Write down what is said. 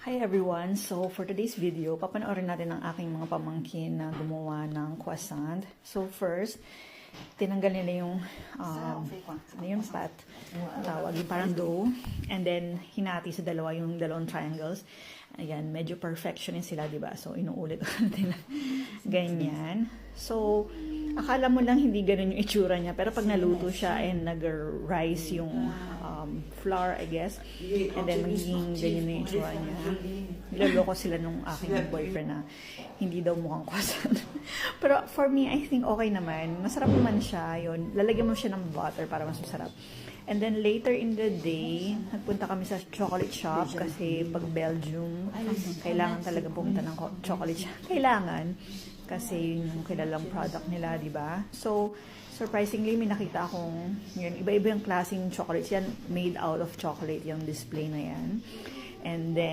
Hi everyone! So for today's video, papanoorin natin ang aking mga pamangkin na gumawa ng croissant. So first, tinanggal nila yung pat, tawag yung parang dough, and then hinati sa yung dalawang triangles. Ayan, medyo perfectionist sila, diba? So inuulit-ulit nila ganyan. So akala mo lang hindi ganun yung itsura niya, pero pag naluto siya and nag-rise yung flour, I guess, and then magiging ganyan na yung itsura niya. Nilaloko sila nung aking boyfriend na hindi daw mukhang croissant. Pero for me, I think okay naman. Masarap naman siya. Yun, lalagyan mo siya ng butter para mas masarap. And then later in the day, nagpunta kami sa chocolate shop kasi pag Belgium, kailangan talaga pumunta ng chocolate shop. Kailangan. Kasi yun yung kilalang product nila, di ba? So, surprisingly, may nakita akong, yun, iba-iba yung klaseng chocolates yan, made out of chocolate, yung display na yan. And then,